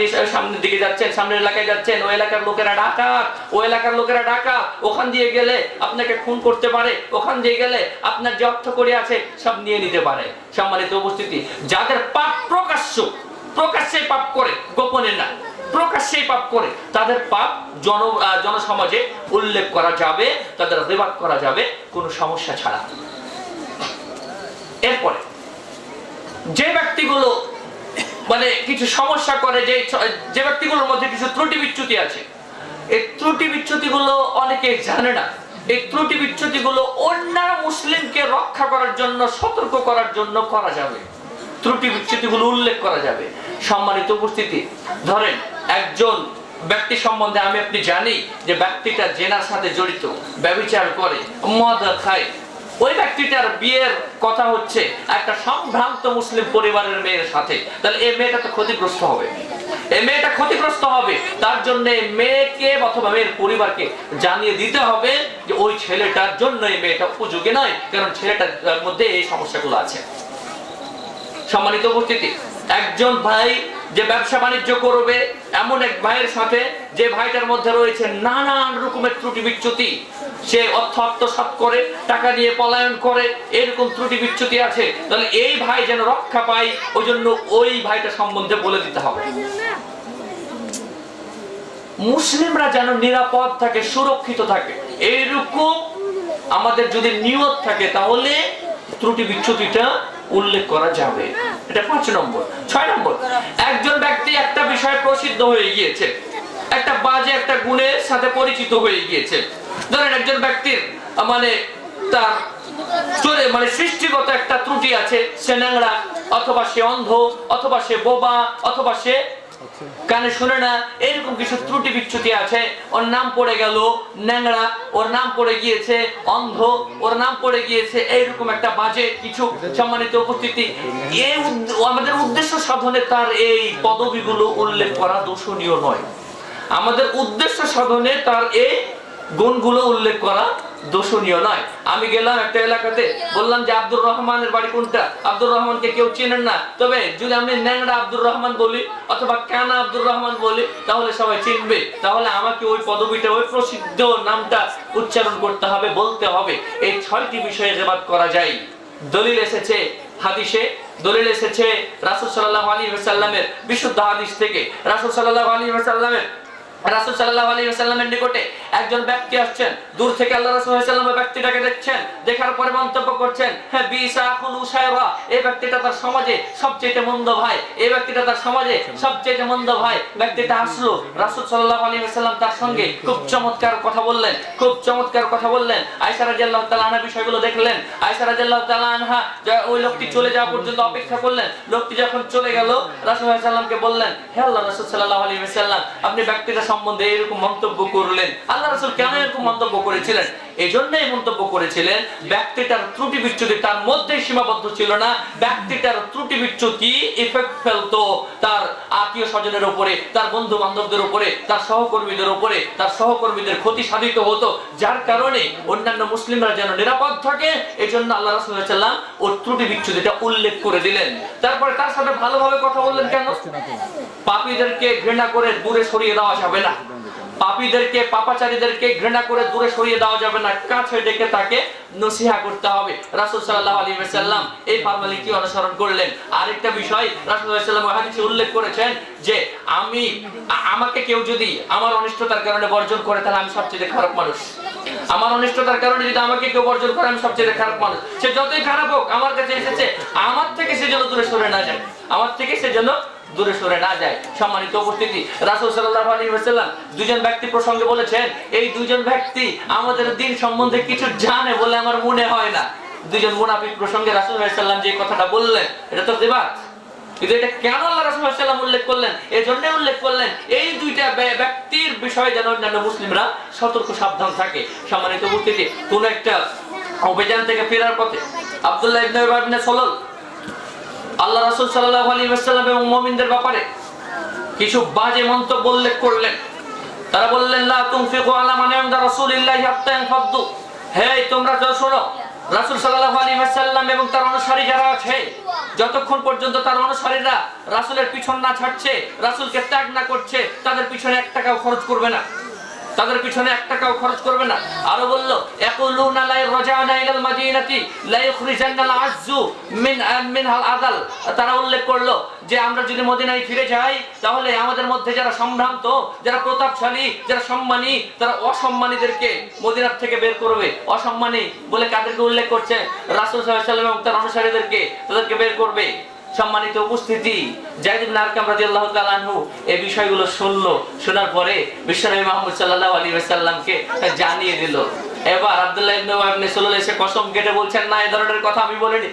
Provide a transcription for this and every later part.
আপনি সামনের দিকে যাচ্ছেন, সামনের এলাকায় যাচ্ছেন, ওই এলাকার লোকেরা ডাকাত, ওই এলাকার লোকেরা ডাকাত, ওখান দিয়ে গেলে আপনাকে খুন করতে পারে, ওখান দিয়ে গেলে আপনার যে অর্থ করি আছে সব নিয়ে নিতে পারে। সম্মানিত উপস্থিতি, যাদের পাপ প্রকাশ্যে পাপ করে, গোপনে না, প্রকাশ্যে পাপ করে, তাদের পাপ জনসমাজে উল্লেখ করা যাবে, তাদের রিবাদ করা যাবে কোনো সমস্যা ছাড়া। এরপরে যে ব্যক্তিগুলো মানে কিছু সমস্যা করে, যে ব্যক্তিগুলোর মধ্যে কিছু ত্রুটি বিচ্যুতি আছে, এই ত্রুটি বিচ্যুতিগুলো অনেকে জানে না। এই ত্রুটি বিচ্যুতিগুলো অন্য মুসলিমকে রক্ষা করার জন্য, সতর্ক করার জন্য করা যাবে, ত্রুটি বিচ্যুতিগুলো উল্লেখ করা যাবে। সম্মানিত উপস্থিতি, ধরেন একজন ব্যক্তি সম্বন্ধে আমি আপনি জানি যে ব্যক্তিটা জেনার সাথে জড়িত, ব্যভিচার করে, মদ খায়, ওই ব্যক্তিটার বিয়ের কথা হচ্ছে একটা সম্ভ্রান্ত মুসলিম পরিবারের মেয়ের সাথে, তাহলে এই মেয়েটা তো ক্ষতিগ্রস্ত হবে, এই মেয়েটা ক্ষতিগ্রস্ত হবে। তার জন্য মেয়েকে অথবা মেয়ের পরিবারকে জানিয়ে দিতে হবে যে ওই ছেলেটার জন্য এই মেয়েটা উপযোগী নয়, কারণ ছেলেটার মধ্যে এই সমস্যাগুলো আছে। সম্মানিত উপস্থিতি, একজন ভাই যে ব্যবসা বাণিজ্য করবে এমন এক ভাইয়ের সাথে, যে ভাইটার মধ্যে রয়েছে নানান রকমের ত্রুটি বিচ্যুতি, সে অর্থ আত্মসাৎ করে, টাকা দিয়ে পলায়ন করে, এরকম ত্রুটি বিচ্যুতি আছে, তাহলে এই ভাই যেন রক্ষা পায়, ওই জন্য ওই ভাইটা সম্বন্ধে বলে দিতে হবে। মুসলিমরা যেন নিরাপদ থাকে, সুরক্ষিত থাকে, এইরকম আমাদের যদি নিয়ত থাকে, তাহলে ত্রুটি বিচ্যুতিটা উল্লেখ করা যাবে। এটা 5 নম্বর। 6 নম্বর, একজন ব্যক্তি একটা বিষয়ে প্রসিদ্ধ হয়ে গিয়েছে, একটা বাজে একটা গুণের সাথে পরিচিত হয়ে গিয়েছে। ধরেন একজন ব্যক্তির তার সৃষ্টিগত একটা ত্রুটি আছে, সে ন্যাংরা, অথবা সে অন্ধ, অথবা সে বোবা, অথবা সে কানে শুনে না, এরকম কিছু ত্রুটি বিচ্যুতি আছে। ওর নাম পড়ে গেল ন্যাংরা, ওর নাম পড়ে গিয়েছে অন্ধ, ওর নাম পড়ে গিয়েছে এইরকম একটা বাজে কিছু। সম্মানিত উপস্থিতি, আমাদের উদ্দেশ্য সাধনে তার এই পদবিগুলো উল্লেখ করা দোষণীয় নয়। আমাদের উদ্দেশ্য সাধনে তার এই গুণগুলো উল্লেখ করা দোষণীয় নয়। আমি গেলাম একটা এলাকাতে, বললাম যে আব্দুর রহমানের বাড়ি কোনটা, আব্দুর রহমানকে কেউ চেনেন না, তবে যদি আমি ন্যাংরা আব্দুর রহমান বলি অথবা কানা আব্দুর রহমান বলি, তাহলে সবাই চিনবে। তাহলে আমাকে ওই পদবিটা, ওই প্রসিদ্ধ নামটা উচ্চারণ করতে হবে, বলতে হবে। এই 6টি বিষয়ে রিবাদ করা যায়। দলিল এসেছে হাদিসে, দলিল এসেছে রাসূল সাল্লাল্লাহু আলাইহি ওয়াসাল্লামের বিশুদ্ধ হাদিস থেকে। রাসূল সাল্লাল্লাহু আলাইহি ওয়াসাল্লামের নিকটে একজন ব্যক্তি আসছেন, দূর থেকে আল্লাহ রাসূল সাল্লাল্লাহু আলাইহি ওয়াসাল্লাম ব্যক্তিটাকে দেখছেন, দেখার পরে মন্তব্য করছেন, হ্যাঁ বিসা আখুল উসায়রা, এই ব্যক্তিটা তার সমাজে সবচেয়ে মন্দ ভাই, এই ব্যক্তিটা তার সমাজে সবচেয়ে মন্দ ভাই। ব্যক্তিটা আসলো, রাসূল সাল্লাল্লাহু আলাইহি ওয়াসাল্লাম তার সঙ্গে খুব চমৎকার কথা বললেন, খুব চমৎকার কথা বললেন। আয়েশা রাদিয়াল্লাহু তাআলা আনহা বিষয়গুলো দেখলেন। আয়েশা রাদিয়াল্লাহু তাআলা আনহা ওই লোকটি চলে যাওয়া পর্যন্ত অপেক্ষা করলেন। লোকটি যখন চলে গেল, রাসূল সাল্লাল্লাহু আলাইহি ওয়াসাল্লামকে বললেন, হে আল্লাহর রাসূল সাল্লাল্লাহু আলাইহি ওয়াসাল্লাম, আপনি ব্যক্তিটা সম্বন্ধে এরকম মন্তব্য করলেন। আল্লাহ রাসূল কেন এরকম মন্তব্য করেছিলেন? এজন্যই মন্তব্য করেছিলেন, ব্যক্তিটার ত্রুটি বিচ্যুতি তার মধ্যে সীমাবদ্ধ ছিল না। ব্যক্তিটার ত্রুটি বিচ্যুতি ইফেক্ট ফেলতো তার আত্মীয় স্বজনের উপরে, তার বন্ধু বান্ধবদের উপরে, তার সহকর্মীদের উপরে, তার সহকর্মীদের ক্ষতি সাধিত হতো, যার কারণে অন্যান্য মুসলিমরা যেন নিরাপদ থাকে, এজন্য আল্লাহ রাসূল সাল্লাল্লাহু আলাইহি ওয়াসাল্লাম ওর ত্রুটি বিচ্যুতিটা উল্লেখ করে দিলেন। তারপরে তার সাথে ভালোভাবে কথা বললেন। কেন? পাপীদেরকে ঘৃণা করে দূরে সরিয়ে দেওয়া যাবে না, পাপীদেরকে, পাপাচারীদেরকে ঘৃণা করে দূরে সরিয়ে দেওয়া যাবে না, কাছে ডেকে তাকে নসিহা করতে হবে। রাসূল সাল্লাল্লাহু আলাইহি ওয়াসাল্লাম এই ফরমালিটি অনুসরণ করলেন। আরেকটা বিষয় রাসূল সাল্লাল্লাহু আলাইহি ওয়াসাল্লাম হাদিসে উল্লেখ করেছেন যে আমাকে কেউ যদি আমার অনিষ্টতার কারণে বর্জন করে, তাহলে আমি সবচেয়ে খারাপ মানুষ। আমার অনিষ্টতার কারণে যদি আমাকে কেউ বর্জন করে, আমি সবচেয়ে খারাপ মানুষ। সে যতই খারাপ হোক, আমার কাছে এসেছে, আমার থেকে সে যেন দূরে সরে না যায়, আমার থেকে সে যেন দূরে সরে না যায়। সম্মানিত উপস্থিতি, রাসূল সাল্লাল্লাহু আলাইহি ওয়াসাল্লাম দুজন ব্যক্তি প্রসঙ্গে বলেছেন, এই দুজন ব্যক্তি আমাদের দ্বীন সম্বন্ধে কিছু জানে বলে আমার মনে হয় না। দুজন মুনাফিক প্রসঙ্গে রাসূল সাল্লাল্লাহু আলাইহি ওয়াসাল্লাম যে কথাটা বললেন, এটা তো গীবত। কিন্তু এটা কেন আল্লাহ রাসূল সাল্লাল্লাহু আলাইহি ওয়াসাল্লাম উল্লেখ করলেন? এজন্য উল্লেখ করলেন, এই দুইটা ব্যক্তির বিষয়ে যেন অন্যান্য মুসলিমরা সতর্ক সাবধান থাকে। সম্মানিত উপস্থিতি, কোন একটা অভিযান থেকে ফেরার পথে আব্দুল্লাহ ইবনে উবাই ইবনে সালুল আল্লাহ রাসূল সাল্লাল্লাহু আলাইহি ওয়াসাল্লাম এবং মুমিনদের ব্যাপারে কিছু বাজে মন্তব্য উল্লেখ করলেন। তারা বললেন, লা তুনফিকু আলা মান ইনদা রাসূলিল্লাহি হাত্তা ইয়ানফাদু, হে তোমরা যা শোনো, রাসূল সাল্লাল্লাহু আলাইহি ওয়াসাল্লাম এবং তার অনুসারী যারা আছে যতক্ষণ পর্যন্ত তার অনুসারীরা রাসূলের পিছন না ছাড়ছে, রাসূলকে ত্যাগ না করছে, তাদের পিছনে 1 টাকাও খরচ করবে না, তাদের পিছনে 1 টাকাও খরচ করবে না। আরো বলল, ইয়াকুলুনা লা রাজানা ইলাল মাদিনাতি লা ইখরিজান্নাল আযযু মিনহাল আযাল। তারা উল্লেখ করলো যে আমরা যদি মদিনায় ফিরে যাই তাহলে আমাদের মধ্যে যারা সম্ভ্রান্ত, যারা প্রতাপশালী, যারা সম্মানী, তারা অসম্মানীদেরকে মদিনার থেকে বের করবে। অসম্মানী বলে কাদেরকে উল্লেখ করছে? রাসূল সাল্লাল্লাহু আলাইহি ওয়াসাল্লাম এবং তার অনুসারীদেরকে, তাদেরকে বের করবে। সম্মানিত উপস্থিতি, যায়েদ ইবনে আরকাম রাদিয়াল্লাহু তাআলা আনহু এই বিষয়গুলো শোনার পরে বিশ্বনবী মুহাম্মদ সাল্লাল্লাহু আলাইহি ওয়াসাল্লামকে জানিয়ে দিল। এবার আব্দুল্লাহ ইবনে ওয়াহাব ইবনে সুলাল এসে কসম কেটে বলছেন, না, এই ধরনের কথা আমি বলিনি।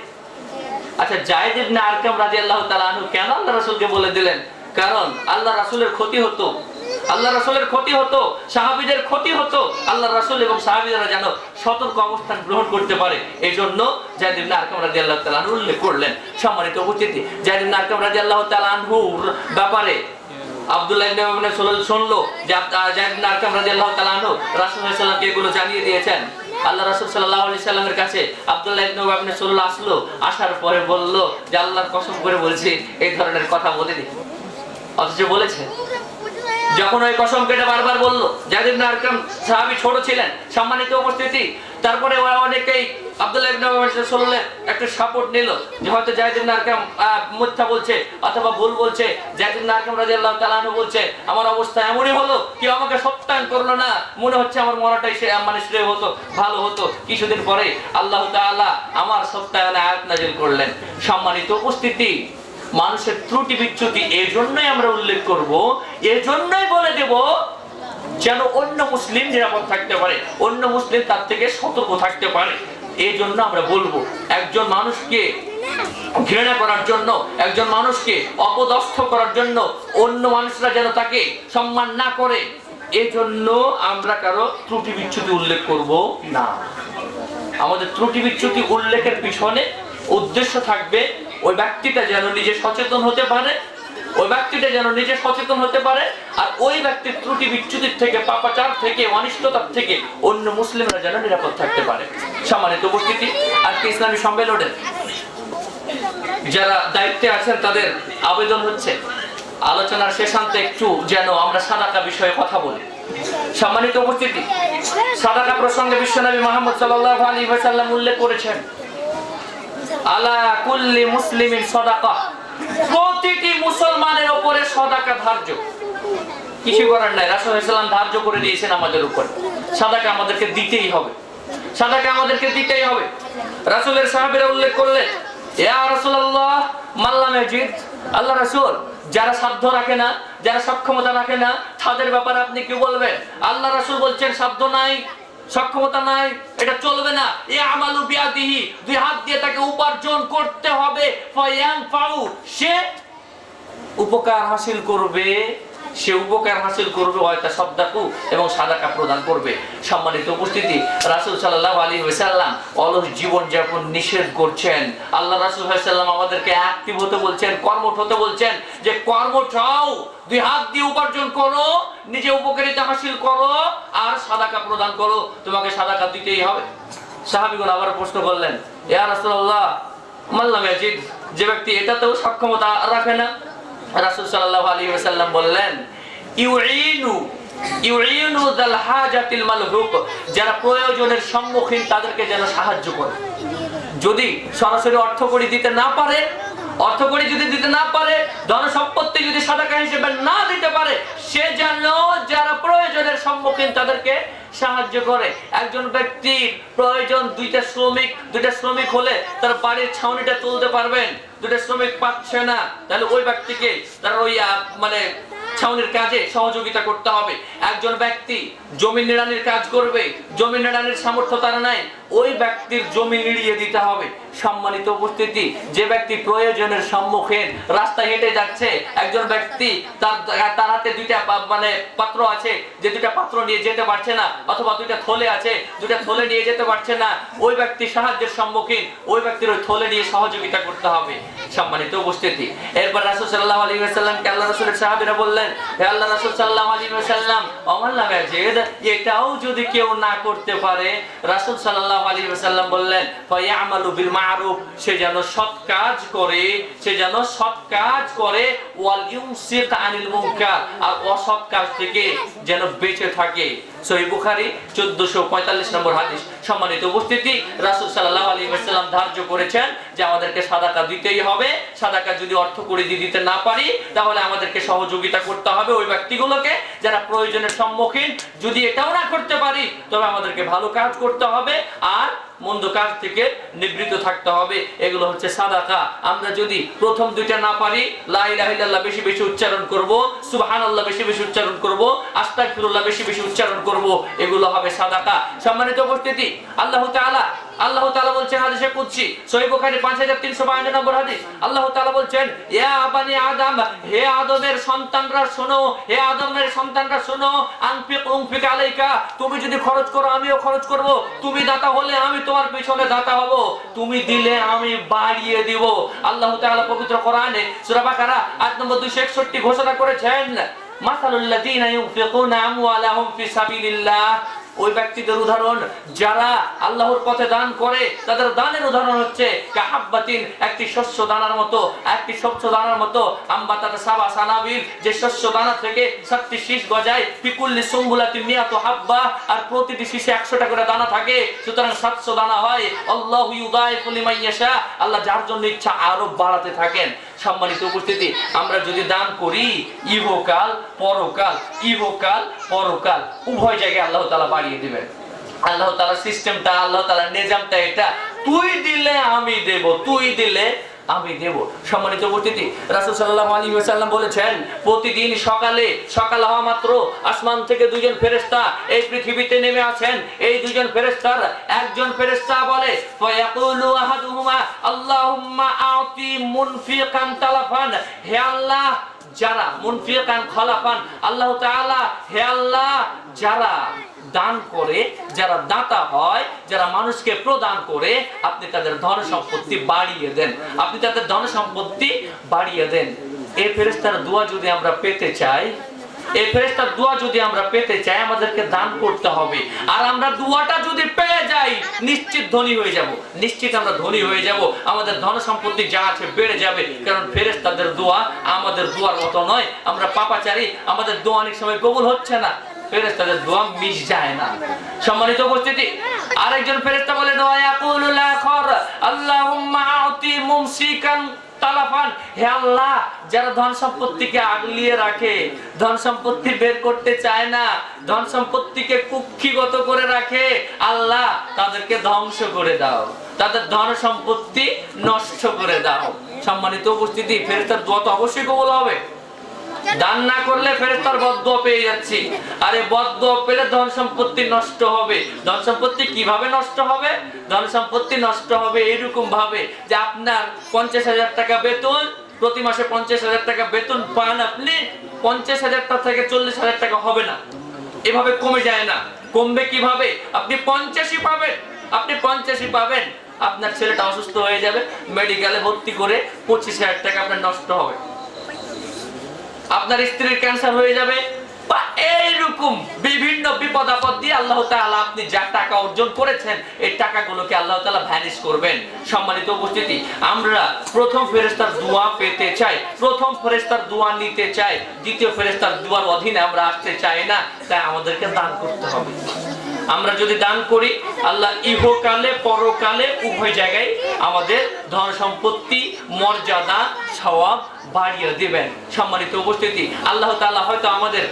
আচ্ছা, যায়েদ ইবনে আরকাম রাদিয়াল্লাহু তাআলা আনহু কেন আল্লাহ রাসূলকে বলে দিলেন? কারণ আল্লাহ রাসূলের ক্ষতি হতো, আল্লাহ রাসূলের ক্ষতি হতো, সাহাবীদের ক্ষতি হতো। আল্লাহ রাসূল এবং সাহাবীরা যেন সতর্ক অবস্থান গ্রহণ করতে পারে, এই জন্য যায়েদ ইবনে আরকাম রাদিয়াল্লাহু তাআলা আনহু উল্লেখ করলেন। সম্মানিত উপস্থিতি, যায়েদ ইবনে আরকাম রাদিয়াল্লাহু তাআলা আনহুর ব্যাপারে আব্দুল্লাহ ইবনে ওয়াহাব ইবনে সুলাল শুনলো যে যায়েদ ইবনে আরকাম রাদিয়াল্লাহু তাআলা আনহু রাসূল সাল্লাল্লাহু আলাইহি ওয়াসাল্লামকে এগুলো জানিয়ে দিয়েছেন। আল্লাহ রাসূল সাল্লাল্লাহু আলাইহি ওয়াসাল্লামের কাছে আব্দুল্লাহ ইবনে ওয়াহাব ইবনে সুলাল আসলো, আসার পরে বলল যে আল্লাহর কসম করে বলছি এই ধরনের কথা বলিনি, অথচ বলেছে। যখন ওই কসম কেটে বারবার বলল, যায়েদ ইবনে আরকাম সাহাবী ছোট ছিলেন। সম্মানিত উপস্থিতি, তারপরে অনেকেই আব্দুল্লাহ ইবনে ওয়াহাব ইবনে সুলালের একটা সাপোর্ট নিল যে হয়তো যায়েদ ইবনে আরকাম মিথ্যা বলছে অথবা ভুল বলছে। যায়েদ ইবনে আরকাম রাদিয়াল্লাহু তাআলা আনহু বলছে, আমার অবস্থা এমনই হলো, কেউ আমাকে সত্যায়ন করলো না, মনে হচ্ছে আমার মরাটাই শ্রেয় হতো, ভালো হতো। কিছুদিন পরে আল্লাহ তাআলা আমার সত্যায়নে আয়াত নাযিল করলেন। সম্মানিত উপস্থিতি, মানুষের ত্রুটি বিচ্যুতি এজন্যই আমরা উল্লেখ করব, এজন্যই বলে দেব যেন অন্য মুসলিম নিরাপদ থাকতে পারে, অন্য মুসলিম তার থেকে সতর্ক থাকতে পারে। এই জন্য আমরা বলবো, একজন মানুষকে ঘৃণা করার জন্য, একজন মানুষকে অপদস্থ করার জন্য অন্য মানুষরা যেন তাকে সম্মান না করে, এজন্য আমরা কারো ত্রুটি বিচ্যুতি উল্লেখ করব না। আমাদের ত্রুটি বিচ্যুতি উল্লেখের পিছনে উদ্দেশ্য থাকবে ওই ব্যক্তিটা যেন নিজে সচেতন হতে পারে, ওই ব্যক্তিটা যেন নিজে সচেতন হতে পারে, আর ওই ব্যক্তির ত্রুটি বিচ্যুতির থেকে, পাপাচার থেকে, অনিষ্টতার থেকে অন্য মুসলিমরা যেন নিরাপদ থাকতে পারে। সম্মানিত উপস্থিতি, আজকে ইসলামী সম্মেলনের যারা দায়িত্বে আছেন তাদের আবেদন হচ্ছে আলোচনার শেষান্তে একটু যেন আমরা সাদাকা বিষয়ে কথা বলি। সম্মানিত উপস্থিতি, সাদাকা প্রসঙ্গে বিশ্বনবী মুহাম্মদ সাল্লাল্লাহু আলাইহি ওয়াসাল্লাম উল্লেখ করেছেন, আলা কুল্লি মুসলিমিন সাদাকা, প্রতিটি মুসলমানের উপরে সাদাকা ধার্য। কিছু করার নাই, রাসূল সাল্লাল্লাহু আলাইহি ওয়াসাল্লাম ধার্য করে দিয়েছেন আমাদের উপর, সাদাকা আমাদেরকে দিতেই হবে, সাদাকা আমাদেরকে দিতেই হবে। রাসূলের সাহাবীরা উল্লেখ করলেন, ইয়া রাসূলুল্লাহ মান লাম ইয়াজিদ, আল্লাহ রাসূল, যারা সাধ্য রাখে না, যারা সক্ষমতা রাখে না, তাদের ব্যাপারে আপনি কি বলবেন? আল্লাহ রাসূল বলছেন, সাধ্য নাই, সক্ষমতা নাই, এটা চলবে না। ইয়ামালু বিয়াদিহি, দুই হাত দিয়ে তাকে উপার্জন করতে হবে, ফায়ানফাউ, সে উপকার হাসিল করবে, সে উপকার হাসিল করবে, ওয়াতা সাদাকু, এবং সাদাকা প্রদান করবে। সম্মানিত উপস্থিতি, রাসূল সাল্লাল্লাহু আলাইহি ওয়াসাল্লাম অলস জীবন যাপন নিষেধ করছেন। আল্লাহ রাসূল সাল্লাল্লাহু আলাইহি ওয়াসাল্লাম আমাদেরকে অ্যাক্টিভ হতে বলছেন, কর্মঠ হতে বলছেন, যে কর্মঠাও, দুই হাত দিয়ে উপার্জন করো, নিজে উপকারিতা হাসিল করো, আর সাদাকা প্রদান করো, তোমাকে সাদাকা দিতেই হবে। সাহাবীগণ আবার প্রশ্ন করলেন, ইয়া রাসূলুল্লাহ মান লাম ইয়াজিদ, যে ব্যক্তি এটাতেও সক্ষমতা রাখে না? রাসূল সাল্লাল্লাহু আলাইহি ওয়াসাল্লাম বললেন, ইউইনু যাল হাজাতিল মালহুক, যারা প্রয়োজনের সম্মুখীন তাদেরকে যেন সাহায্য করে। যদি সরাসরি অর্থকড়ি দিতে না পারে, অর্থকড়ি যদি দিতে না পারে, ধন সম্পত্তি যদি সাদাকা হিসেবে না দিতে পারে, সে যেন যারা প্রয়োজনের সম্মুখীন তাদেরকে সাহায্য করে। একজন ব্যক্তির প্রয়োজন দুইটা শ্রমিক হলে তার বাড়ির ছাউনিটা তুলতে পারবেন, দুইটা শ্রমিক পাচ্ছে না, তাহলে ওই ব্যক্তিকে তার ওই ছাউনির কাজে সহযোগিতা করতে হবে। একজন ব্যক্তি জমি নিড়ানির কাজ করবে, জমি নিড়ানির সামর্থ্য তার নাই, ওই ব্যক্তির জমি নিড়িয়ে দিতে হবে। সম্মানিত উপস্থিতি, যে ব্যক্তি প্রয়োজনের সম্মুখীন রাস্তায় হেঁটে যাচ্ছে, একজন ব্যক্তি তার হাতে দুইটা পাত্র আছে, যে দুইটা পাত্র নিয়ে যেতে পারছে না, অথবা দুইটা থলে আছে, দুইটা থলে নিয়ে যেতে পারছে না, ওই ব্যক্তি সাহায্যের সম্মুখীন, ওই ব্যক্তির ওই থলে নিয়ে সহযোগিতা করতে হবে। সম্মানিত উপস্থিতি, এরপর রাসূল সাল্লাল্লাহু আলাইহি ওয়াসাল্লামকে আল্লাহ রাসূলের সাহাবীরা বললেন, হে আল্লাহ রাসূল সাল্লাল্লাহু আলাইহি ওয়াসাল্লাম, আমার লাগে যে এটাও যদি কেউ না করতে পারে, রাসূল সাল্লাল্লাহু সাল্লাল্লাহু আলাইহি ওয়াসাল্লাম বললেন ফায়ামালু বিল মারুফ, সে যেন সৎ কাজ করে, সে যেন সৎ কাজ করে, ওয়াল ইউমসিক আনিল মুনকার, আর অসৎ কাজ থেকে যেন বেঁচে থাকে। সহিহ বুখারী 1445 নম্বর হাদিস। সম্মানিত উপস্থিতি, রাসূল সাল্লাল্লাহু আলাইহি ওয়াসাল্লাম ধার্য করেছেন যে আমাদেরকে সাদাকা দিতেই হবে। সাদাকা যদি অর্থ করে দিতে না পারি তাহলে আমাদেরকে সহযোগিতা করতে হবে ওই ব্যক্তিগুলোকে যারা প্রয়োজনের সম্মুখীন। যদি এটাও না করতে পারি তবে আমাদেরকে ভালো কাজ করতে হবে আর মন্দ কাজ থেকে নিবৃত্ত থাকতে হবে। এগুলো হচ্ছে সাদাকা। আমরা যদি প্রথম দুইটা না পারি, লা ইলাহা ইল্লাল্লাহ বেশি বেশি উচ্চারণ করব, সুবহানাল্লাহ বেশি বেশি উচ্চারণ করব, আস্তাগফিরুল্লাহ বেশি বেশি উচ্চারণ করব, এগুলো হবে সাদাকা। সম্মানিত উপস্থিতি, আল্লাহ তাআলা বলছেন হাদিসে কুদসি, সহিহ বুখারী 5352 নম্বর হাদিস। আল্লাহ তাআলা বলছেন, ইয়া বানি আদম, হে আদমের সন্তানরা শোনো, হে আদমের সন্তানরা শোনো, উনফিক আলাইকা, তুমি যদি খরচ করো আমিও খরচ করব, তুমি দাতা হলে আমি তোমার পেছনে দাতা হব, তুমি দিলে আমি বাড়িয়ে দিব। আল্লাহ তাআলা পবিত্র কোরআনে সূরা বাকারা 8 নম্বর 261 ঘোষণা করেছেন, মাসালুল লাযিনা ইউনফিকুনা আমওয়ালাহুম ফি সাবিলিল্লাহ, ওই ব্যক্তিদের উদাহরণ যারা আল্লাহর পথে দান করে, তাদের দানের উদাহরণ হচ্ছে কাহাব্বাতিন, একটি শস্য দানার মতো, একটি শস্য দানার মতো, আম্বাতাত সাবা সানাবিল, যে শস্য দানা থেকে 7টি শীষ গজায়, ফিকুল্লি সুম্বুলাতিন মিয়াতু হাব্বা, আর প্রতিটি শীষে 100টা করে দানা থাকে, সুতরাং 700 দানা হয়। আল্লাহু ইউদাইফু লিমান ইয়াশা, আল্লাহ যার জন্য ইচ্ছা আরো বাড়াতে থাকেন। সম্মানিত উপস্থিতি, আমরা যদি দান করি ইহকাল পরকাল উভয় জায়গায় আল্লাহ তাআলা বাড়িয়ে দিবেন। আল্লাহ তাআলার সিস্টেমটা, আল্লাহ তাআলার নিজামটা এটা, তুই দিলে আমি দেব, তুই দিলে আমি দেব। সম্মানিত উপস্থিতি, রাসূল সাল্লাল্লাহু আলাইহি ওয়াসাল্লাম বলেছেন, প্রতিদিন সকাল হওয়া মাত্র আসমান থেকে দুইজন ফেরেশতা এই পৃথিবীতে নেমে আসেন। এই দুইজন ফেরেশতার একজন ফেরেশতা বলে, ফায়াকুলু আহাদুহুমা আল্লাহুম্মা আতি মুনফিকান তালাফান, হে আল্লাহ যারা মুনফিকান খলাফান, আল্লাহ তাআলা হে আল্লাহ যারা দান করে, যারা দাতা হয়, যারা মানুষকে প্রদান করে, আপনি তাদের ধন সম্পত্তি বাড়িয়ে দেন, আপনি তাদের ধন সম্পত্তি বাড়িয়ে দেন। এই ফেরেশতার দোয়া যদি আমরা পেতে চাই, এই ফেরেশতার দোয়া যদি আমরা পেতে চাই, আমাদেরকে দান করতে হবে। আর আমরা দোয়াটা যদি পেয়ে যাই, নিশ্চিত ধনী হয়ে যাব, নিশ্চিত আমরা ধনী হয়ে যাব, আমাদের ধন সম্পত্তি যা আছে বেড়ে যাবে। কারণ ফেরেশতাদের দোয়া আমাদের দোয়ার মতো নয়। আমরা পাপাচারী, আমাদের দোয়া অনেক সময় কবুল হচ্ছে না, ফেরেশতাদের দোয়া মিস যায় না। সম্মানিত উপস্থিতি, আরেকজন ফেরেশতা বলেন, ওয়া ইয়াকুলুল আখার আল্লাহুম্মা আতি মুমসিকান তালাফান, হে আল্লাহ যারা ধন সম্পত্তিকে আগলিয়ে রাখে, ধন সম্পত্তি বের করতে চায় না, ধন সম্পত্তিকে কুক্ষিগত করে রাখে, আল্লাহ তাদেরকে ধ্বংস করে দাও, তাদের ধন সম্পত্তি নষ্ট করে দাও। সম্মানিত উপস্থিতি, ফেরেশতার দোয়া তো অবশ্যই কবুল হবে। দান না করলে ফেরেশতার বদদোয়া পেয়ে যাচ্ছি, আরে বদদোয়া পেলে ধন সম্পত্তি নষ্ট হবে। ধন সম্পত্তি কিভাবে নষ্ট হবে? ধন সম্পত্তি নষ্ট হবে এরকম ভাবে যে আপনার 50,000 টাকা বেতন, প্রতি মাসে 50,000 টাকা বেতন পান আপনি, 50,000 টাকা থেকে 40,000 টাকা হবে না, এভাবে কমে যায় না। কমবে কিভাবে? আপনি 50ই পাবেন, আপনি 50ই পাবেন, আপনার ছেলেটা অসুস্থ হয়ে যাবে, মেডিকেলে ভর্তি করে 25,000 টাকা আপনার নষ্ট হবে, আপনার স্ত্রীর ক্যান্সার হয়ে যাবে, বা এইরকম বিভিন্ন বিপদ আপদ দিয়ে আল্লাহ তাআলা আপনি যা টাকা অর্জন করেছেন এই টাকাগুলোকে আল্লাহ তাআলা ভ্যানিশ করবেন। সম্মানিত উপস্থিতি, আমরা প্রথম ফেরেশতার দোয়া পেতে চাই, প্রথম ফেরেশতার দোয়া নিতে চাই, দ্বিতীয় ফেরেশতার দোয়ার অধীনে আমরা আসতে চাই না, তাই আমাদেরকে দান করতে হবে। আমরা যদি দান করি, আল্লাহ ইহকালে পরকালে উভয় জায়গায় আমাদের ধন সম্পত্তি, মর্যাদা, সওয়াব বাড়িয়ে দিবেন। সম্মানিত উপস্থিতি, আল্লাহ তাআলা হয়তো আমাদের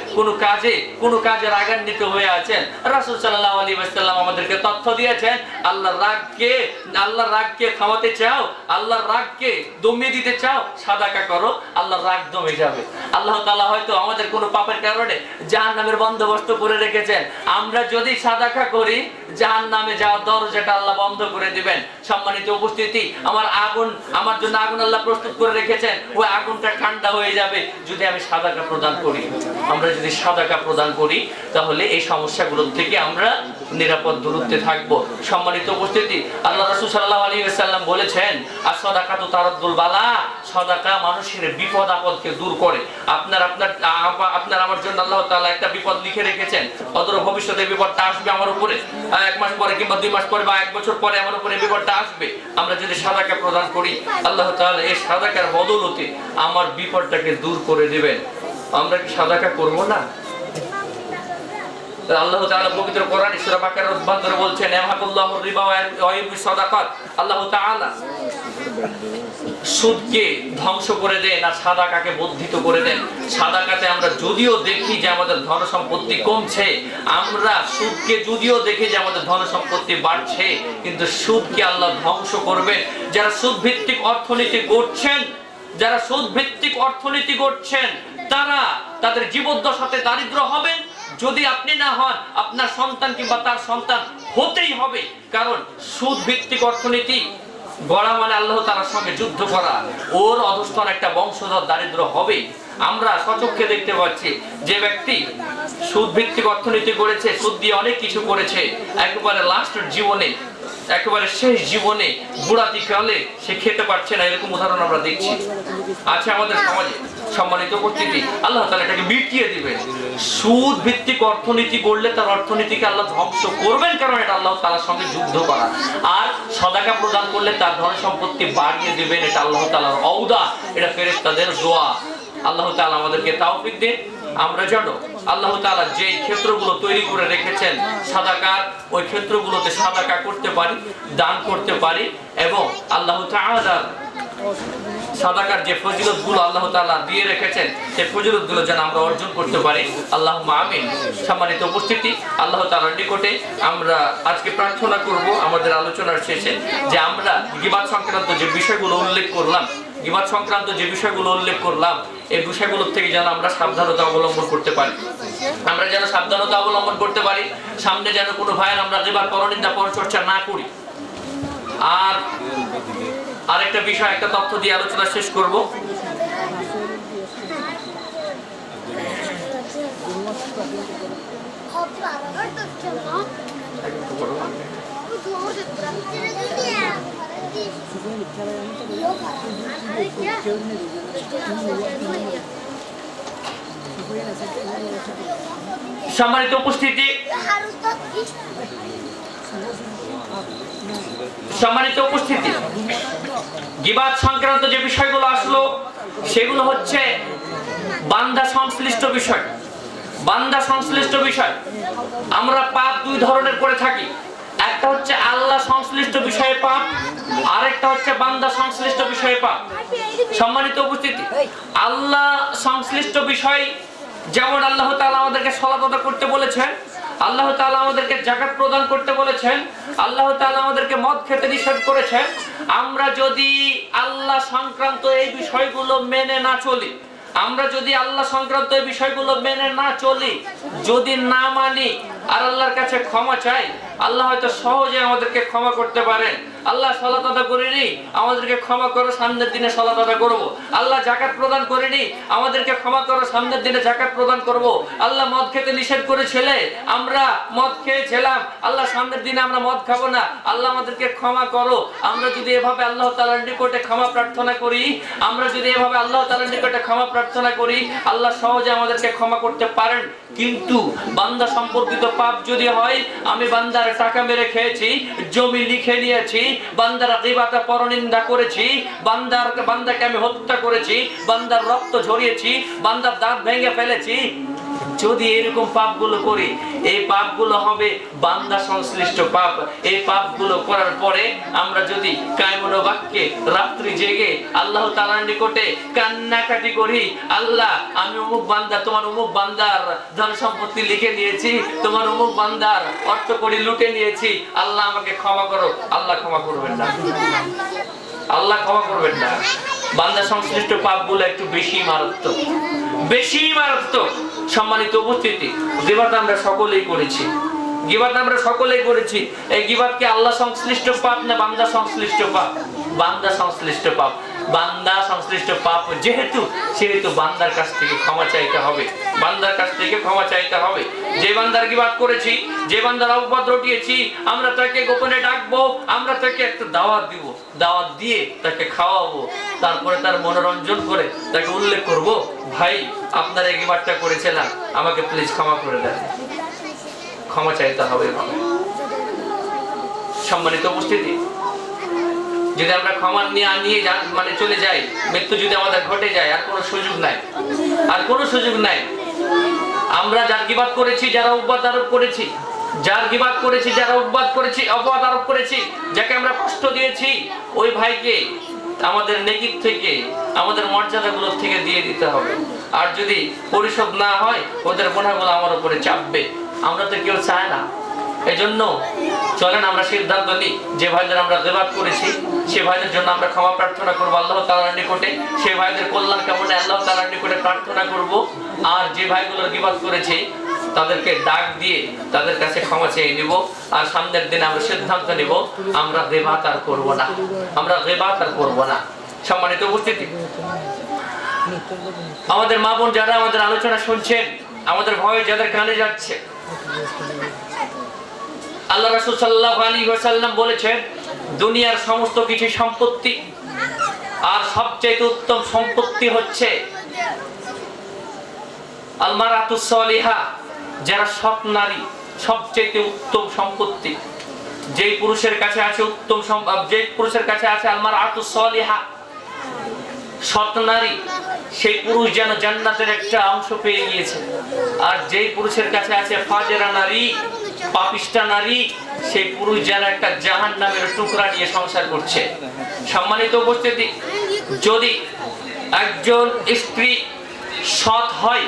কোনো কাজে রাগান্বিত হয়ে আছেন, রাসূল সাল্লাল্লাহু আলাইহি ওয়াসাল্লাম আমাদেরকে তথ্য দিয়েছেন, আল্লাহর রাগকে থামাতে চাও, আল্লাহর রাগকে দমিয়ে দিতে চাও, সাদাকা করো, আল্লাহর রাগ দমে যাবে। আল্লাহ তাআলা হয়তো আমাদের কোনো পাপের কারণে জাহান্নামের বন্দোবস্ত করে রেখেছেন, আমরা যদি সাদাকা করি জাহান্নামে যাওয়ার দরজাটা আল্লাহ বন্ধ করে দিবেন। সম্মানিত উপস্থিতি, আমার জন্য আগুন আল্লাহ প্রস্তুত করে রেখেছেন, ওই আগুনটা ঠান্ডা হয়ে যাবে যদি আমি সাদাকা প্রদান করি। আমরা যদি সাদাকা প্রদান করি তাহলে এই সমস্যাগুলোর থেকে আমরা নিরাপদ দূরত্বে থাকব। সম্মানিত উপস্থিতি, আল্লাহ রাসূল সাল্লাল্লাহু আলাইহি ওয়াসাল্লাম বলেছেন, as-সাদাকাতু তারাদ্দুল বালা, সাদাকা মানুষের বিপদ আপদকে দূর করে। আপনার আমার জন্য আল্লাহ তাআলা একটা বিপদ লিখে লিখে রেখেছেন, অদূর ভবিষ্যতে বিপদটা আসবে আমার উপরে, 1 মাস পরে কিংবা 2 মাস পরে বা 1 বছর পরে আমার উপরে বিপদটা আসবে। আমরা যদি সাদাকা প্রদান করি, আল্লাহ তাআলা এই সাদাকার বদৌলতে আমার বিপদটাকে দূর করে দিবেন। আমরা কি সাদাকা করব না? আল্লাহ তাআলা পবিত্র কোরআনে সূরা বাকারার অভ্যন্তরে বলছেন, ইয়ামহাকুল্লাহুর রিবা ওয়া ইউরবি সাদাকাত। আল্লাহ তাআলা সুদকে ধ্বংস করে দেন আর সাদাকাকে বর্ধিত করে দেন। সাদাকাতে আমরা যদিও দেখি যে আমাদের ধন সম্পত্তি কমছে, আমরা সুদকে যদিও দেখি যে আমাদের ধন সম্পত্তি বাড়ছে, কিন্তু সুদকে আল্লাহ ধ্বংস করবেন। যারা সুদ ভিত্তিক অর্থনীতি করছেন, যারা সুদ ভিত্তিক অর্থনীতি করছেন, তারা তাদের জীবদ্দশাতে দারিদ্র হবেন। যদি আপনি না হন, আপনার সন্তান কিংবা তার সন্তান হতেই হবে। কারণ সুদ ভিত্তিক অর্থনীতি গড়া মানে আল্লাহ তাআলার সঙ্গে যুদ্ধ করা। ওর অধস্তন একটা বংশধর দারিদ্র হবে। আমরা সচক্ষে দেখতে পাচ্ছি যে ব্যক্তি সুদ ভিত্তিক অর্থনীতি করেছে, সুদ দিয়ে অনেক কিছু করেছে, একেবারে লাস্ট জীবনে, একেবারে শেষ জীবনে বুড়াতি কালে সে খেতে পারছে না, এরকম উদাহরণ আমরা দেখছি আছে আমাদের সমাজে। সম্মানিত উপস্থিতি, আল্লাহ তাআলা এটাকে মিটিয়ে দিবেন। সুদ ভিত্তিক অর্থনীতি করলে তার অর্থনীতিকে আল্লাহ ধ্বংস করবেন, কারণ এটা আল্লাহ তাআলার সঙ্গে যুদ্ধ করা। আর সাদাকা প্রদান করলে তার ধন সম্পত্তি বাড়িয়ে দিবেন, এটা আল্লাহ তাআলার ওয়াদা, এটা ফেরেশতাদের দোয়া। আল্লাহ তাআলা আমাদেরকে তৌফিক দিন, আমরা যেন আল্লাহ তাআলা যে ক্ষেত্রগুলো তৈরি করে রেখেছেন সাদাকার, ওই ক্ষেত্রগুলোতে সাদাকা করতে পারি, দান করতে পারি, এবং আল্লাহ তাআলা সাদাকার যে ফজিলতগুলো আল্লাহ তাআলা দিয়ে রেখেছেন সেই ফজিলতগুলো যেন আমরা অর্জন করতে পারি। আল্লাহুম্মা আমিন। সম্মানিত উপস্থিতি, আল্লাহ তাআলার নিকটে আমরা আজকে প্রার্থনা করব আমাদের আলোচনার শেষে, যে আমরা গীবাত সংক্রান্ত যে বিষয়গুলো উল্লেখ করলাম, গীবাত সংক্রান্ত যে বিষয়গুলো উল্লেখ করলাম, এই বিষয়গুলোর থেকে যেন আমরা সাবধানতা অবলম্বন করতে পারি। আমরা যেন সাবধানতা অবলম্বন করতে পারি, সামনে যেন কোনো ভাইয়ের আমরা গীবাত, পরনিন্দা, পরচর্চা না করি। আর আরেকটা বিষয়, একটা তথ্য দিয়ে আলোচনা শেষ করব। সম্মানিত উপস্থিতি, গীবাত সংক্রান্ত যে বিষয়গুলো আসলো সেগুলো হচ্ছে বান্দা সংশ্লিষ্ট বিষয়। বান্দা সংশ্লিষ্ট বিষয়, আমরা পাপ 2 ধরনের করে থাকি। একটা হচ্ছে আল্লাহ সংশ্লিষ্ট বিষয়ে পাপ, আরেকটা হচ্ছে বান্দা সংশ্লিষ্ট বিষয়ে পাপ। সম্মানিত উপস্থিতি, আল্লাহ সংশ্লিষ্ট বিষয় যেমন আল্লাহ তাআলা আমাদেরকে সালাত আদা করতে বলেছেন, আল্লাহ তাআলা আমাদেরকে যাকাত প্রদান করতে বলেছেন, আল্লাহ তাআলা আমাদেরকে মদ খেতে নিষেধ করেছেন। আমরা যদি আল্লাহ সংক্রান্ত এই বিষয়গুলো মেনে না চলি, আমরা যদি আল্লাহ সংক্রান্ত এই বিষয়গুলো মেনে না চলি, যদি না মানি আর আল্লাহর কাছে ক্ষমা চাই, আল্লাহ হয়তো সহজে আমাদেরকে ক্ষমা করতে পারেন। আল্লাহ সালাত আদা করিনি, আমাদেরকে ক্ষমা করো, সামনের দিনে সালাত আদা করব। আল্লাহ যাকাত প্রদান করিনি, আমাদেরকে ক্ষমা করো, সামনের দিনে যাকাত প্রদান করব। আল্লাহ মদ খেতে নিষেধ করেছিলে, আমরা মদ খেয়েছিলাম, আল্লাহ সামনের দিনে আমরা মদ খাবো না, আল্লাহ আমাদেরকে ক্ষমা করো। আমরা যদি এভাবে আল্লাহ তাআলার নিকটে ক্ষমা প্রার্থনা করি, আমরা যদি এভাবে আল্লাহ তাআলার নিকটে ক্ষমা প্রার্থনা করি, আল্লাহ সহজে আমাদেরকে ক্ষমা করতে পারেন। কিন্তু বান্দা সম্পর্কিত পাপ যদি হয়, আমি বান্দার টাকা মেরে খেয়েছি, জমি লিখে নিয়েছি, বান্দার গীবাত, পরনিন্দা করেছি, বান্দাকে আমি হত্যা করেছি, বান্দার রক্ত ঝরিয়েছি, বান্দার দাঁত ভেঙে ফেলেছি, যদি এরকম পাপগুলো করি, এই পাপগুলো হবে বান্দা সংশ্লিষ্ট পাপ। এই পাপগুলো করার পরে আমরা যদি কায়মনো বাক্যে রাত্রি জেগে আল্লাহ তাআলার নিকটে কান্নাকাটি করি, আল্লাহ আমি অমুক বান্দা, তোমার অমুক বান্দার ধন সম্পত্তি লিখে নিয়েছি, তোমার অমুক বান্দার অর্থ করি লুটে নিয়েছি, আল্লাহ আমাকে ক্ষমা করো, আল্লাহ ক্ষমা করবেন না, আল্লাহ ক্ষমা করবেন না। বান্দা সংশ্লিষ্ট পাপগুলো একটু বেশি মারাত্মক, বেশি মারাত্মক। সম্মানিত উপস্থিতি, গীবাত আমরা সকলেই করেছি, গীবাত আমরা সকলেই করেছি। এই গীবাত কি আল্লাহ সংশ্লিষ্ট পাপ না বান্দা সংশ্লিষ্ট পাপ? বান্দা সংশ্লিষ্ট পাপ। বান্দা সংশ্লিষ্ট পাপ যেহেতু, সেহেতু বান্দার কাছ থেকে ক্ষমা চাইতে হবে, বান্দার কাছ থেকে ক্ষমা চাইতে হবে। যে বান্দার গীবাত করেছি, যে বান্দার অপবাদ রটিয়েছি, আমরা তাকে গোপনে ডাকবো, আমরা তাকে একটা দাওয়াত দিব, দাওয়াত দিয়ে তাকে খাওয়াবো, তারপরে তার মনোরঞ্জন করে তাকে উল্লেখ করব, ভাই আপনার এই গীবাতটা করেছিলাম, আমাকে প্লিজ ক্ষমা করে দেন। ক্ষমা চাইতে হবে ভাবে। সম্মানিত উপস্থিতি, যদি আমরা ক্ষমা নিয়ে মানে চলে যাই, মৃত্যু যদি আমাদের ঘটে যায়, আর কোনো সুযোগ নাই, আর কোনো সুযোগ নাই। আমরা যার গীবাত করেছি, যারা অপবাদ আরোপ করেছি, যার গীবাত করেছি, যারা অপবাদ করেছি, অপবাদ আরোপ করেছি, যাকে আমরা কষ্ট দিয়েছি, ওই ভাইকে আমাদের নেকির থেকে, আমাদের মর্যাদাগুলো থেকে দিয়ে দিতে হবে। আর যদি পরিশোধ না হয়, ওদের গুনাহগুলো আমার উপরে চাপবে, আমরা তো কেউ চায় না। এজন্য চলেন আমরা সিদ্ধান্ত নিই, যে ভাইদের আমরা গীবাত করেছি, সে ভাইদের জন্য আমরা ক্ষমা প্রার্থনা করবো আল্লাহ তাআলার নিকটে, সে ভাইদের কল্যাণ কামনে আল্লাহ তাআলার নিকটে প্রার্থনা করব। আর যে ভাইগুলোর গীবাত করেছে তাদেরকে ডাক দিয়ে তাদের কাছে ক্ষমা চেয়ে নিব। আর সামনের দিনে আমরা সিদ্ধান্ত নিব, আমরা গীবাত আর করব না, আমরা গীবাত আর করব না। সম্মানিত উপস্থিতি, আমাদের মা বোন যারা আমাদের আলোচনা শুনছেন, আমাদের ভয় যাদের কানে যাচ্ছে, আল্লাহ রাসূল সাল্লাল্লাহু আলাইহি ওয়াসাল্লাম বলেছেন, দুনিয়ার সমস্ত কিছু সম্পত্তি, আর সবচেয়ে উত্তম সম্পত্তি হচ্ছে আল মারাতুস সালিহা, যারা সৎ নারী, সবচেয়ে উত্তম সম্পত্তি। যেই পুরুষের কাছে আছে উত্তম যে পুরুষের কাছে আছে আল মারাতুস সালিহা, সৎ নারী, সেই পুরুষ যেন জান্নাতের একটা অংশ পেয়ে গিয়েছে। আর যেই পুরুষের কাছে আছে ফাজেরা নারী, পাপিষ্টা নারী, সেই পুরুষ যেন একটা জাহান্নামের টুকরা নিয়ে সংসার করছে। সম্মানিত উপস্থিতি, যদি একজন স্ত্রী সৎ হয়,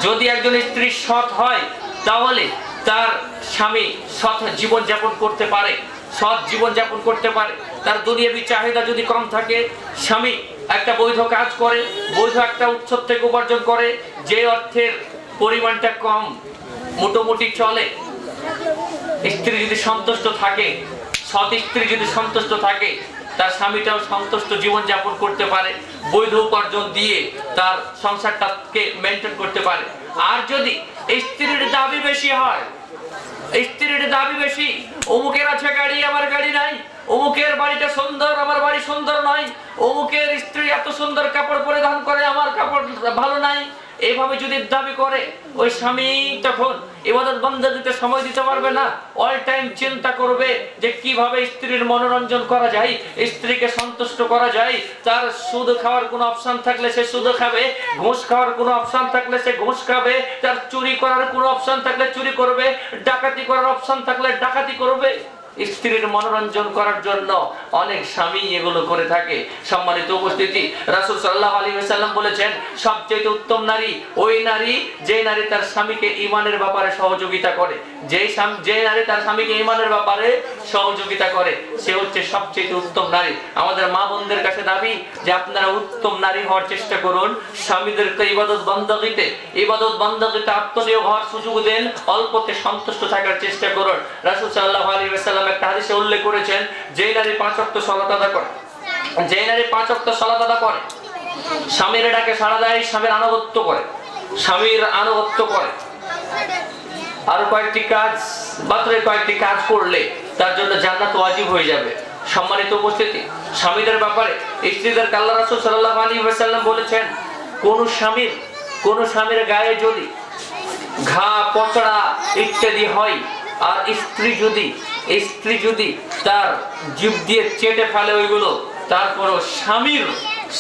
যদি একজন স্ত্রী সৎ হয়, তাহলে তার স্বামী সৎ জীবন যাপন করতে পারে, সৎ জীবন যাপন করতে পারে। তার দুনিয়াবি চাহিদা যদি কম থাকে, স্বামী একটা বৈধ কাজ করে, বৈধ একটা উৎস থেকে উপার্জন করে, যে অর্থের পরিমাণটা কম, মোটামুটি চলে। স্ত্রী যদি সন্তুষ্ট থাকে, সৎ স্ত্রী যদি সন্তুষ্ট থাকে, তার স্বামীটাও সন্তুষ্ট জীবন যাপন করতে পারে, বৈধ উপার্জন দিয়ে তার সংসারটাকে মেনটেন করতে পারে। আর যদি স্ত্রীর দাবি বেশি হয়, স্ত্রীর দাবি বেশি, অমুকের আছে গাড়ি, আমার গাড়ি নাই, অমুকের বাড়িটা সুন্দর, আমার বাড়ি সুন্দর নয়, অমুকের স্ত্রী এত সুন্দর কাপড় পরিধান করে, আমার কাপড় ভালো নাই, এইভাবে যদি দাবি করে, ওই স্বামী তখন ইবাদত বন্দেগীতে সময় দিতে পারবে না। অল টাইম চিন্তা করবে যে কিভাবে স্ত্রীর মনোরঞ্জন করা যায়, স্ত্রীকে সন্তুষ্ট করা যায়। তার সুদ খাওয়ার কোনো অপশন থাকলে সে সুদ খাবে, ঘুষ খাওয়ার কোনো অপশন থাকলে সে ঘুষ খাবে, তার চুরি করার কোনো অপশন থাকলে চুরি করবে, ডাকাতি করার অপশন থাকলে ডাকাতি করবে। স্ত্রীর মনোরঞ্জন করার জন্য অনেক স্বামী এগুলো করে থাকে। সম্মানিত উপস্থিতি, রাসূল সাল্লাল্লাহু আলাইহি ওয়াসাল্লাম বলেছেন, সবচেয়ে উত্তম নারী ওই নারী যে নারী তার স্বামীকে ঈমানের ব্যাপারে সহযোগিতা করে, যে নারী তার স্বামীকে ঈমানের ব্যাপারে সহযোগিতা করে, সে হচ্ছে সবচেয়ে উত্তম নারী। আমাদের মা বোনদের কাছে দাবি যে আপনারা উত্তম নারী হওয়ার চেষ্টা করুন, স্বামীদেরকে ইবাদত বন্দেগীতে আত্মনিয়োগ হওয়ার সুযোগ দেন, অল্পতে সন্তুষ্ট থাকার চেষ্টা করুন। রাসূল সাল্লাল্লাহু আলাইহি ওয়াসাল্লাম একটা হাদিসে উল্লেখ করেছেন, যে নারী 5 ওয়াক্ত সালাত আদা করে, যে নারী 5 ওয়াক্ত সালাত আদা করে, স্বামীর ডাকে সাড়া দেয়, স্বামীর আনুগত্য করে, স্বামীর আনুগত্য করে, আর কয়েকটি কাজ, মাত্র কয়েকটি কাজ করলে তার জন্য জান্নাত ওয়াজিব হয়ে যাবে। সম্মানিত উপস্থিতি, স্বামীদের ব্যাপারে স্ত্রীদেরকে আল্লাহ রাসূল সাল্লাল্লাহু আলাইহি ওয়াসাল্লাম বলেছেন, কোন স্বামীর গায়ে যদি ঘা, পচড়া ইত্যাদি হয়, আর স্ত্রী যদি তার জিভ দিয়ে চেটে ফেলে ওইগুলো, তারপরও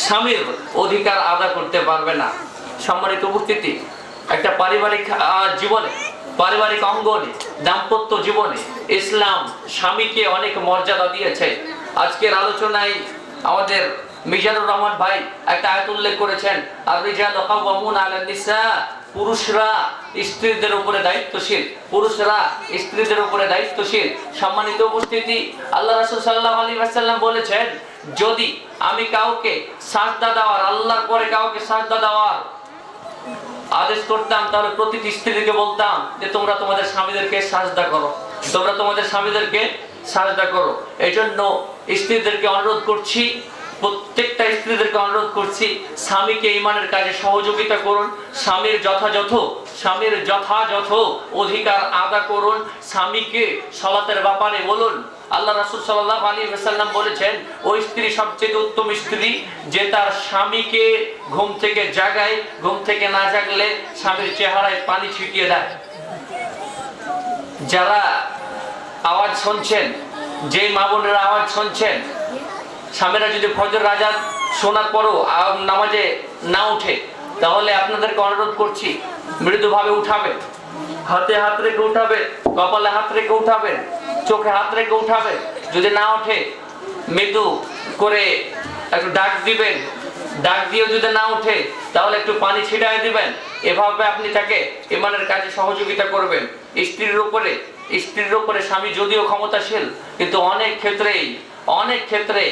স্বামীর অধিকার আদা করতে পারবে না। সম্মানিত উপস্থিতি, একটা পারিবারিক জীবনে, পারিবারিক অঙ্গনে, দাম্পত্য জীবনে ইসলাম স্বামীকে অনেক মর্যাদা দিয়েছে। আজকের আলোচনায় আমাদের মিজানুর রহমান ভাই একটা আয়াত উল্লেখ করেছেন, আর রিজালু কাওয়ামুনা আলান নিসা, পুরুষরা স্ত্রীদের উপরে দায়িত্বশীল, পুরুষরা স্ত্রীদের উপরে দায়িত্বশীল। সম্মানিত উপস্থিতি, আল্লাহ রাসূল সাল্লাল্লাহু আলাইহি ওয়াসাল্লাম বলেছেন, যদি আমি কাউকে সাজদা দেওয়ার, আল্লাহর পরে কাউকে সাজদা দেওয়ার আদেশ করতাম, তাহলে প্রতিটি স্ত্রীকে বলতাম যে তোমরা তোমাদের স্বামীদেরকে সাজদা করো, তোমরা তোমাদের স্বামীদেরকে সাজদা করো। এই জন্য স্ত্রীদেরকে অনুরোধ করছি, প্রত্যেকটা স্ত্রীদেরকে অনুরোধ করছি, স্বামীকে ঈমানের কাজে সহযোগিতা করুন, স্বামীর যথাযথ অধিকার আদা করুন, স্বামীকে সালাতের ব্যাপারে বলুন। আল্লাহ রাসূল সাল্লাল্লাহু আলাইহি ওয়াসাল্লাম বলেছেন, ওই স্ত্রী সবচেয়ে উত্তম স্ত্রী যে তার স্বামীকে ঘুম থেকে জাগায়, ঘুম থেকে না জাগলে স্বামীর চেহারায় পানি ছিটিয়ে দেয়। যারা আওয়াজ শুনছেন, যে মা বোনেরা আওয়াজ শুনছেন, স্বামীরা যদি ফজর আজান শোনার পরও নামাজে না উঠে, তাহলে আপনাদেরকে অনুরোধ করছি মৃদুভাবে উঠাবেন, হাতে হাত রেখে উঠাবেন, কপালে হাত রেখে উঠাবেন, চোখে হাত রেখে উঠাবেন। যদি না ওঠে মৃদু করে একটু ডাক দিবেন, ডাক দিয়েও যদি না ওঠে তাহলে একটু পানি ছিটায় দিবেন। এভাবে আপনি তাকে ঈমানের কাজে সহযোগিতা করবেন। স্ত্রীর উপরে স্বামী যদিও ক্ষমতাশীল, কিন্তু অনেক ক্ষেত্রে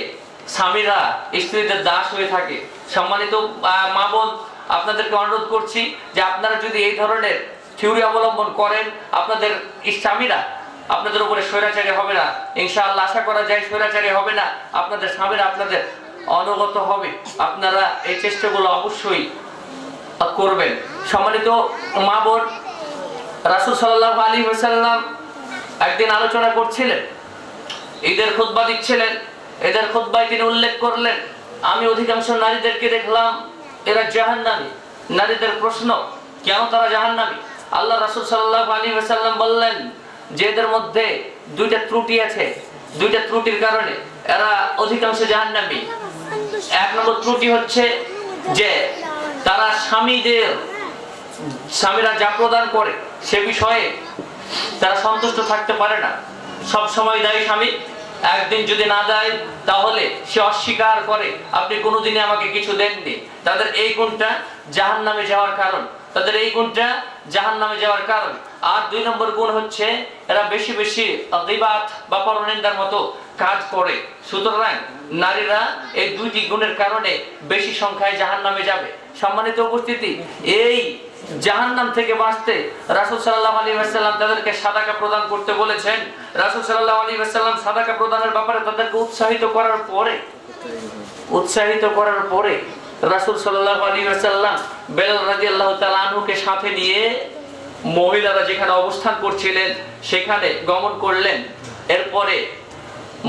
স্বামীরা স্ত্রীদের দাস হয়ে থাকে। সম্মানিত মা বোন, আপনাদেরকে অনুরোধ করছি যে আপনারা যদি এই ধরনের থিওরি অবলম্বন করেন, আপনাদের স্বামীরা আপনাদের উপরে স্বৈরাচারী হবে না। ইনশাআল্লাহ আশা করা যায় স্বৈরাচারী হবে না, আপনাদের স্বামীরা আপনাদের অনুগত হবে। আপনারা এই চেষ্টাগুলো অবশ্যই করবেন। সম্মানিত মা বোন, রাসূল সাল্লাল্লাহু আলাইহি ওয়াসাল্লাম একদিন আলোচনা করছিলেন, ঈদের খুতবা দিচ্ছিলেন। ঈদের খুতবায় তিনি উল্লেখ করলেন, আমি অধিকাংশ নারীদেরকে দেখলাম এরা জাহান্নামী। নারীদের প্রশ্ন, কেন তারা জাহান্নামী? আল্লাহ রাসূল সাল্লাল্লাহু আলাইহি ওয়াসাল্লাম বললেন যে এদের মধ্যে দুইটা ত্রুটি আছে, দুইটা ত্রুটির কারণে এরা অধিকাংশ জাহান্নামী। এক নম্বর ত্রুটি হচ্ছে যে তারা স্বামীরা যা প্রদান করে সে বিষয়ে তারা সন্তুষ্ট থাকতে পারে না। সব সময় দেয় স্বামী, একদিন যদি না দেয় তাহলে সে অস্বীকার করে, আপনি কোনোদিনই আমাকে কিছু দেননি। তাদের এই গুণটা জাহান্নামে যাওয়ার কারণ। আর দুই নম্বর গুণ হচ্ছে এরা বেশি গীবাত বা পরনিন্দার মতো কাজ করে। সুতরাং নারীরা এই দুইটি গুণের কারণে বেশি সংখ্যায় জাহান্নামে যাবে। সম্মানিত উপস্থিতি, এই জাহান্নাম থেকে বাঁচতে রাসূল সাল্লাল্লাহু আলাইহি ওয়াসাল্লাম তাদেরকে সাদাকা প্রদান করতে বলেছেন। রাসূল সাল্লাল্লাহু আলাইহি ওয়াসাল্লাম সাদাকা প্রদানের ব্যাপারে তাদেরকে উৎসাহিত করার পরে রাসূল সাল্লাল্লাহু আলাইহি ওয়াসাল্লাম বেলাল রাদিয়াল্লাহু তাআলা আনহুকে সাথে নিয়ে মহিলারা যেখানে অবস্থান করছিলেন সেখানে গমন করলেন। এরপরে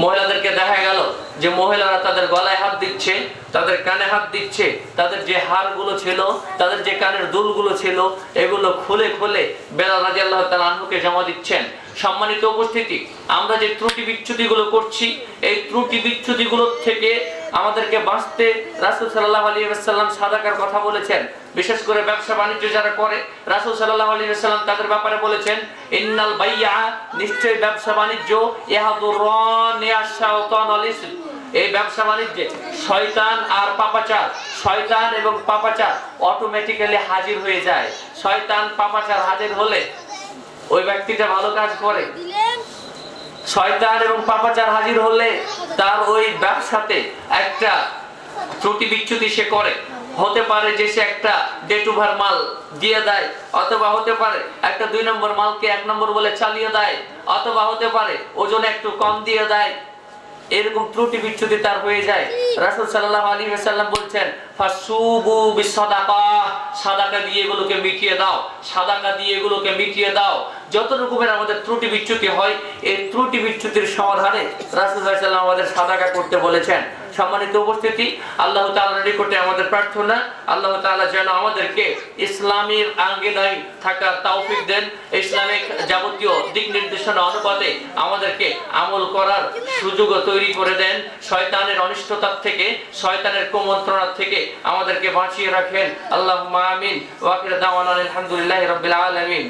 মহিলাদেরকে দেখা গেল যে মহিলারা তাদের গলায় হাত দিচ্ছে, তাদের কানে হাত দিচ্ছে, তাদের যে হারগুলো ছিল, তাদের যে কানের দুলগুলো ছিল, এগুলো খুলে বেলাল রাদিয়াল্লাহু তাআলা আনহুকে জমা দিচ্ছেন। সম্মানিত উপস্থিতি, আমরা যে ত্রুটি বিচ্যুতিগুলো করছি, এই ত্রুটি বিচ্যুতিগুলো থেকে আমাদেরকে বাঁচতে রাসূল সাল্লাল্লাহু আলাইহি ওয়াসাল্লাম সাদাকার কথা বলেছেন। বিশেষ করে ব্যবসা বাণিজ্য যারা করে, রাসূল সাল্লাল্লাহু আলাইহি ওয়াসাল্লাম তাদের ব্যাপারে বলেছেন, ইন্নাল বাইয়া, নিশ্চয় ব্যবসা বাণিজ্য, ইয়াহদুরানি আশ-শায়তান ওয়াল ইসম, এই ব্যবসা বাণিজ্যে শয়তান এবং পাপাচার অটোমেটিক্যালি হাজির হয়ে যায়। শয়তান পাপাচার হাজির হলে ওই ব্যক্তিটা ভালো কাজ করে। শয়তান এবং পাপাচার হাজির হলে তার ওই ব্যবসাতে একটা ত্রুটি বিচ্যুতি সে করে। হতে পারে যে সে একটা ডেট ওভার মাল দিয়ে দেয়, অথবা হতে পারে একটা 2 নম্বর মালকে 1 নম্বর বলে চালিয়ে দেয়, অথবা হতে পারে ওজনে একটু কম দিয়ে দেয়। এরকম ত্রুটি বিচ্যুতি তার হয়ে যায়। রাসূল সাল্লাল্লাহু আলাইহি ওয়াসাল্লাম বলছেন, ফাসুবু বিসসাদাকা, সাদাকা দিয়ে এগুলোকে মিটিয়ে দাও। যত রকমের আমাদের ত্রুটি বিচ্যুতি হয়, এই ত্রুটি বিচ্যুতির সমাধানে রাসূল সাল্লাল্লাহু আলাইহি ওয়াসাল্লাম আমাদের সাদাকা করতে বলেছেন। সম্মানিত উপস্থিতি, আল্লাহ তাআলার নিকটে আমাদের প্রার্থনা, আল্লাহ তাআলা যেন আমাদেরকে ইসলামের আঙ্গিনায় থাকার তৌফিক দেন, ইসলামিক যাবতীয় দিক নির্দেশনা অনুপাতে আমাদেরকে আমল করার সুযোগ তৈরি করে দেন। শয়তানের অনিষ্টতার থেকে, শয়তানের কুমন্ত্রণা থেকে আমাদেরকে বাঁচিয়ে রাখেন। আল্লাহুম্মা আমিন। ওয়া আখিরু দাওয়ানা আলহামদুলিল্লাহি রাব্বিল আলামিন।